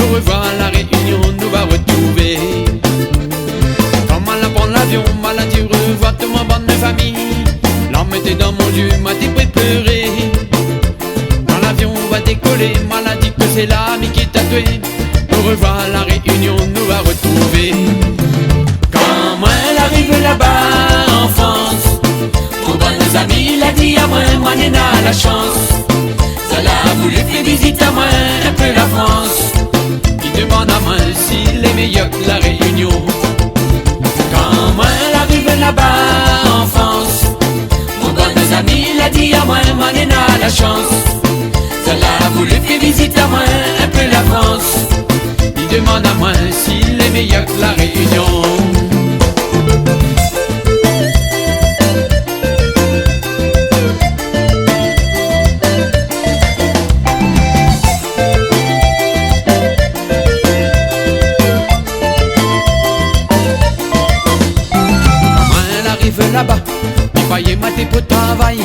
Au revoir, la réunion nous va retrouver. Comme à la prendre l'avion, maladie, revoir tout mon bande de famille. L'âme était dans mon Dieu, m'a dit pleurer. Quand l'avion va décoller, maladie que c'est l'ami qui t'a tué. Au revoir, la réunion nous va retrouver. Quand moi elle arrive là-bas en France, mon bon ami il a dit à moi Néna la chance. Ça l'a voulu faire visite à moi un peu la France. Il demande à moi s'il est meilleur que la Réunion. Quand moi elle arrive là-bas en France, mon bon ami il a dit à moi Néna la chance. Ça l'a voulu faire visite à moi un peu la France. Il demande à moi s'il est meilleur que la Réunion. Là-bas, il fallait mater pour travail.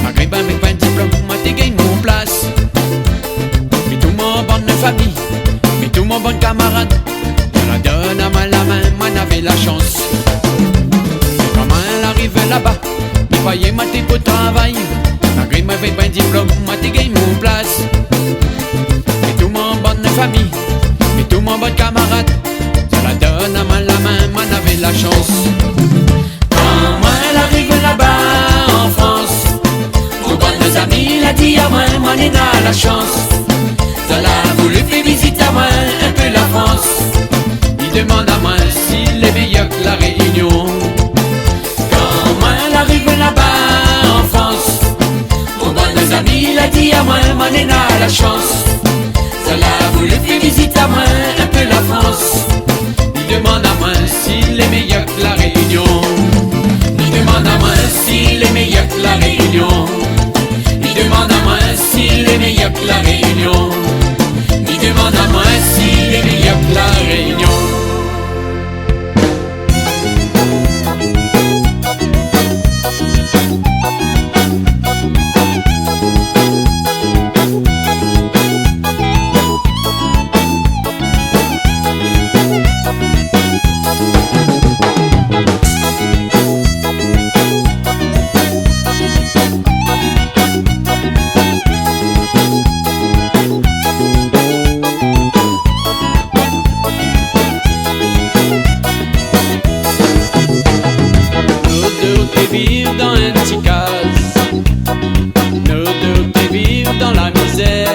Malgré ben mes pas de diplôme, mater gagne mon place. Mais tout mon bon de famille, mais tout mon bon camarade, je la donne à moi la main, moi n'avais la chance. Et quand elle arrive là-bas, il fallait mater pour travail. Malgré mes pas de diplôme, mater gagne mon place. Mais tout mon bon de famille, mais tout mon bon camarade, je la donne à moi la main, moi n'avais la chance. Moi elle arrive là-bas en France, mon bon de amis il a dit à moi Néna la chance. Ça l'a voulu faire visite à moi un peu la France. Il demande à moi s'il est meilleur que la Réunion. Quand moi elle arrive là-bas en France, mon bon de amis il a dit à moi Néna la chance. Ça l'a voulu faire visite à moi un peu la France. Il demande à moi s'il est meilleur que la Réunion. Il demande à moi s'il est meilleur que la Réunion. Il demande à moi s'il est meilleur que la Réunion. Il demande à moi s'il est meilleur que la Réunion. Vivre dans un petit case, nous deux vivre dans la misère.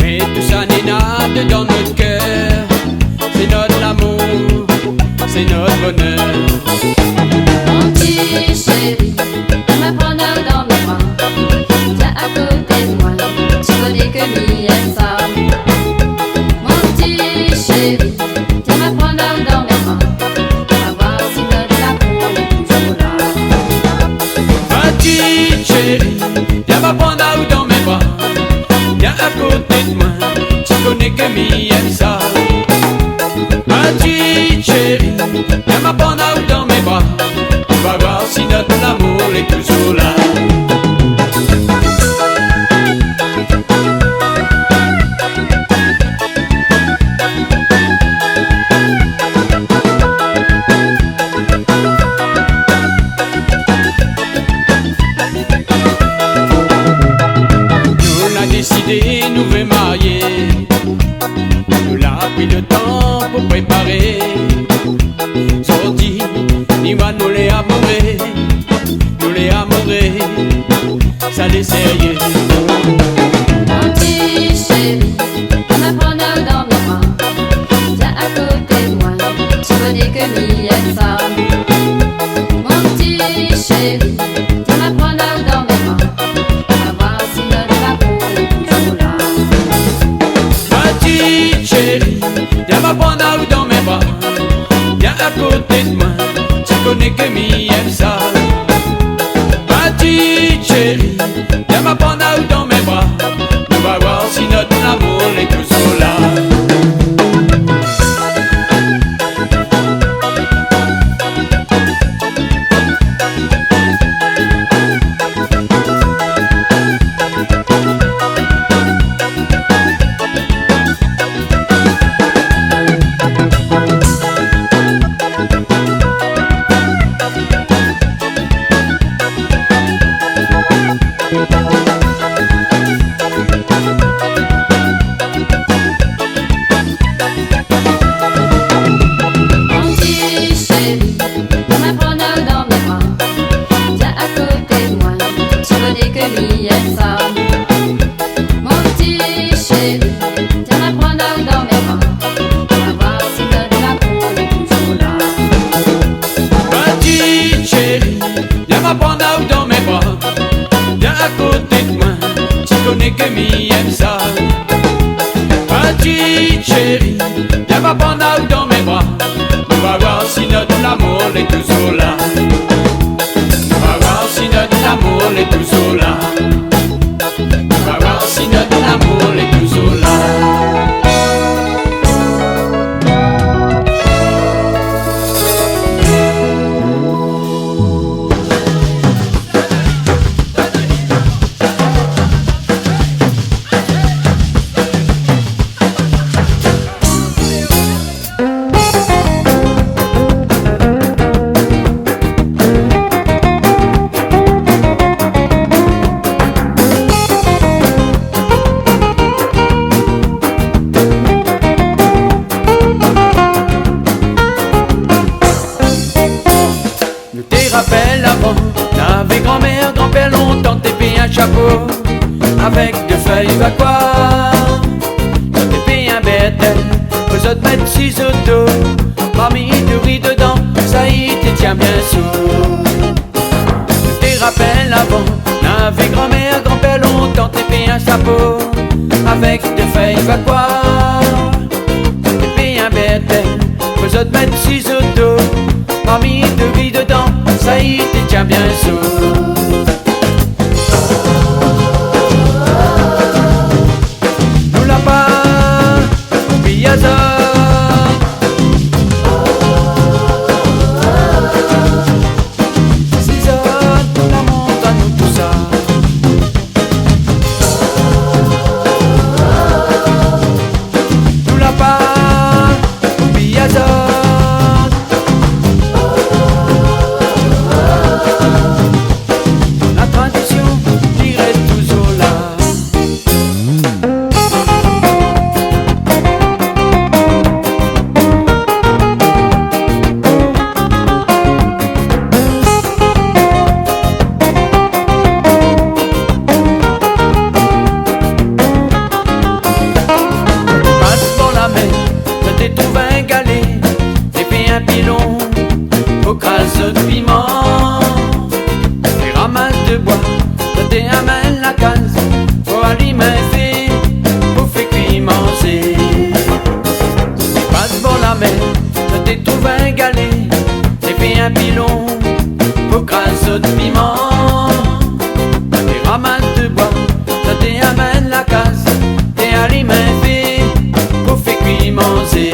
Mais tout ça Néna de dans notre cœur, c'est notre amour, c'est notre bonheur. Mon petit chéri, me prendre dans mes bras, viens à côté de moi, tu connais que m'y aime ça. Mon petit chéri, viens me prendre dans mes bras, on va voir si notre amour est toujours là. Petite chérie, viens m'apprendre à où dans mes bras, viens à côté de moi, tu connais que m'y aime ça. Petite chérie, viens m'apprendre à où dans mes bras, on va voir si notre amour est toujours là. Décidé, nous veut marier. Nous l'a pris le temps pour préparer. Sorti, ni va nous les amourer. Nous les amourer, ça les sérieux. Mon petit chéri, me prendre dans mes bras, viens à côté de moi, tu connais que m'y aime ça. Mon petit chéri, me prendre dans mes bras, on va voir si notre amour est toujours là. Petite chérie, viens m'apprendre à où dans mes bras, viens à côté de moi, tu connais que m'y aime ça. Petite chérie, viens m'apprendre à où dans mes bras, on va voir si notre amour est toujours là. prendre dans mes bras. On va voir si notre amour est toujours là. Petite chérie, viens m'apprendre dans mes bras. Viens à côté de moi, tu connais que mi aime ça. Petite chérie, viens m'apprendre dans mes bras. On va voir si notre amour est toujours là. On va voir si notre amour est toujours là. On va voir si notre amour est toujours là. Rappelle avant, t'avais grand-mère, grand-père longtemps, t'es payé un chapeau avec deux feuilles va quoi. T'es payé un bête, vous autres mettre 6 autos, parmi deux riz dedans, ça y t'es tiens bien sourd. T'es rappelle avant, t'avais grand-mère, grand-père longtemps, t'es payé un chapeau avec deux feuilles va quoi. T'es payé un bête, vous autres mettre 6 autos, parmi deux riz dedans, ça y est, t'es tiens bien sourd. Nous l'a pas, oublié ça. C'est ça, nous la montre à nous tout ça. Nous l'a pas, oublié ça. Au crase de piment, les ramasses de bois, ça t'amène la case, faut alimenter, faut faire cuire manger. Passe pour la mer, ça t'es trouvé un galet, t'es fait un pilon, au crase de piment, les ramasses de bois, ça t'amène la case, t'es alimenter, faut faire cuire manger.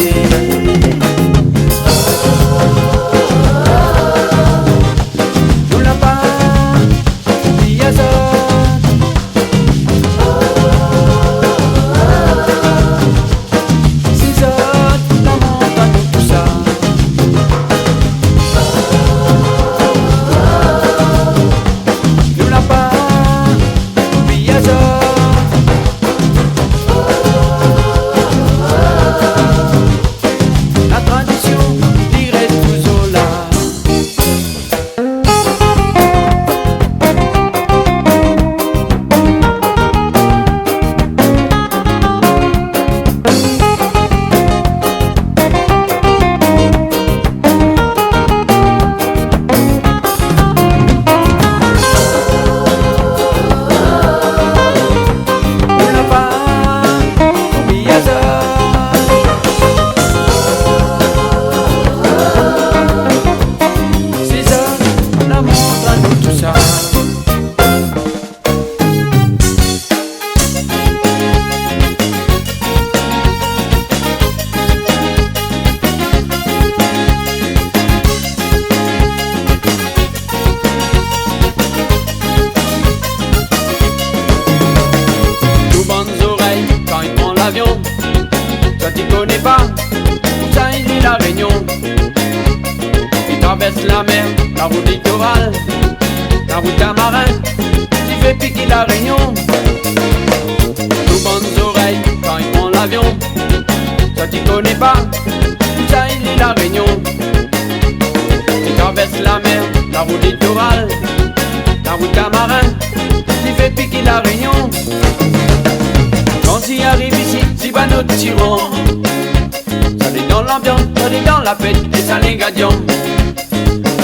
Toi tu connais pas, ça il est la Réunion. Il traverse la mer, la route littorale, la route à marin, il fait piquer la Réunion. Nos bonnes oreilles quand il prend l'avion. Toi tu connais pas, ça il est la Réunion. Il traverse la mer, la route littorale, la route à marin, il fait piquer la Réunion. Quand il arrive ici, va nous tirons. Ça est dans l'ambiance, ça est dans la fête et ça l'ingrédient.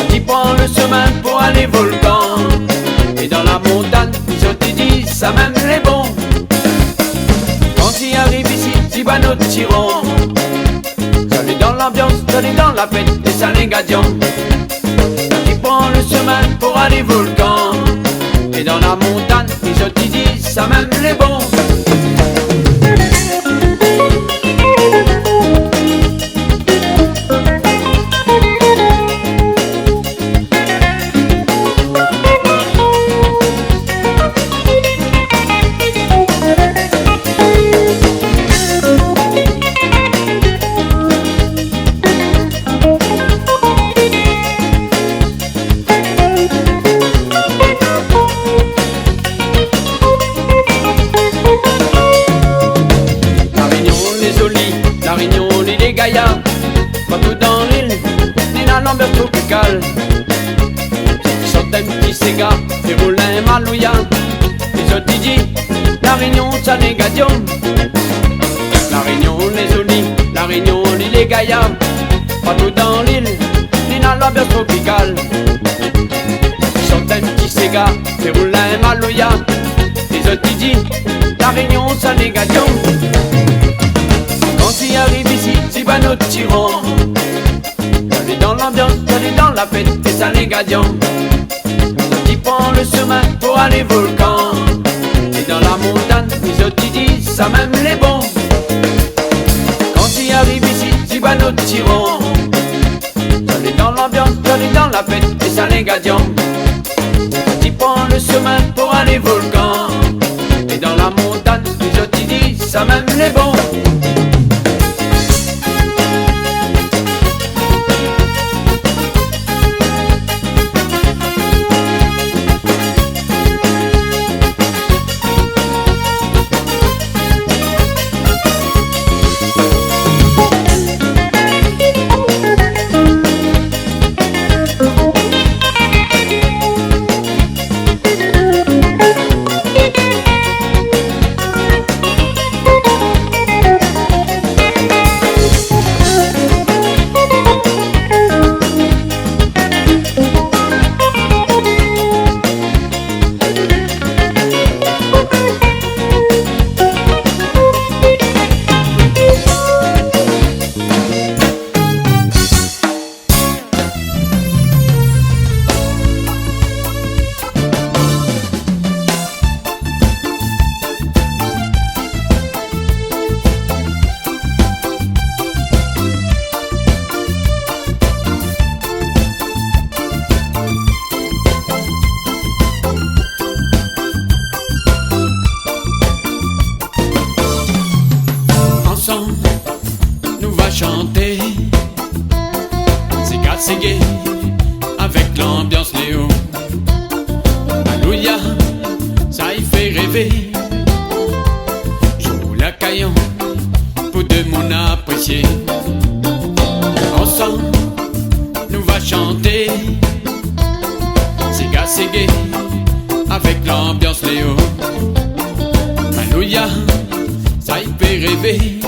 Qui prend le chemin pour aller volcan. Et dans la montagne, ils ont dit ça même les bons. Quand il arrive ici, si va nous tirons. Ça est dans l'ambiance, ça est dans la fête et ça l'ingrédient. Qui prend le chemin pour aller volcan. Et dans la montagne, ils ont dit ça même les bons. Partout dans l'île, il y a l'ambiance tropicale. Ils sont un petit Sega, des roulins malouya. Les autres dit, la Réunion, ça n'est gadion. La Réunion, les Olis, la Réunion, les Gaïa. Partout dans l'île, il y a l'ambiance tropicale. Ils sont un petit Sega, des roulins malouya. Les autres dit, la Réunion, ça n'est gadion. Quand il arrive ici, si va nous tirons. On est dans l'ambiance, on est dans la fête et ça les gagnants. Qui prend le chemin pour aller volcan. Et dans la montagne, les autres disent ça même les bons. Quand il arrive ici, si va nous tirons. On est dans l'ambiance, on est dans la fête et ça les gagnants. Qui prend le chemin pour aller volcan. Et dans la montagne, les autres disent ça même les bons. Chanter, c'est gay, avec l'ambiance Léo. Alléluia, ça y fait rêver. Joue la caillon pour de mon apprécié. Ensemble, nous va chanter, c'est gay, avec l'ambiance Léo. Alléluia, ça y fait rêver.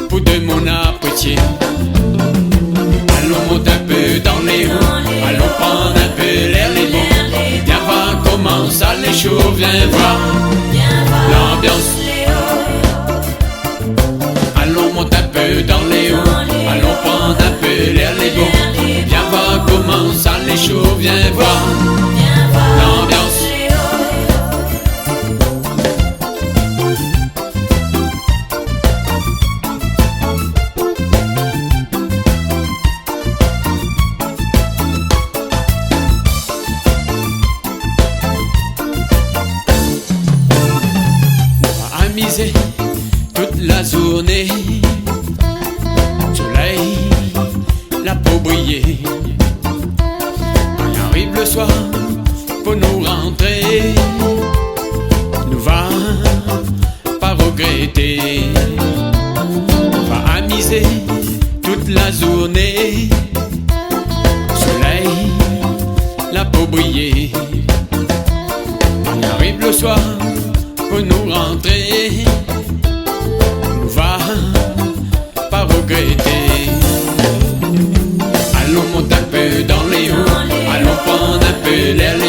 Pour de mon apprécié. Allons monter un peu dans les hauts, allons prendre un peu l'air les bons. Viens voir comment ça les chaud, viens voir l'ambiance. Allons monter un peu dans les hauts, allons prendre un peu l'air les bons. Viens voir comment ça les chaud, viens voir l'ambiance. Toute la journée, soleil, la peau briller. On arrive le soir pour nous rentrer, nous va pas regretter. On va amuser toute la journée, soleil, la peau briller. On arrive le soir pour nous rentrer. l'aile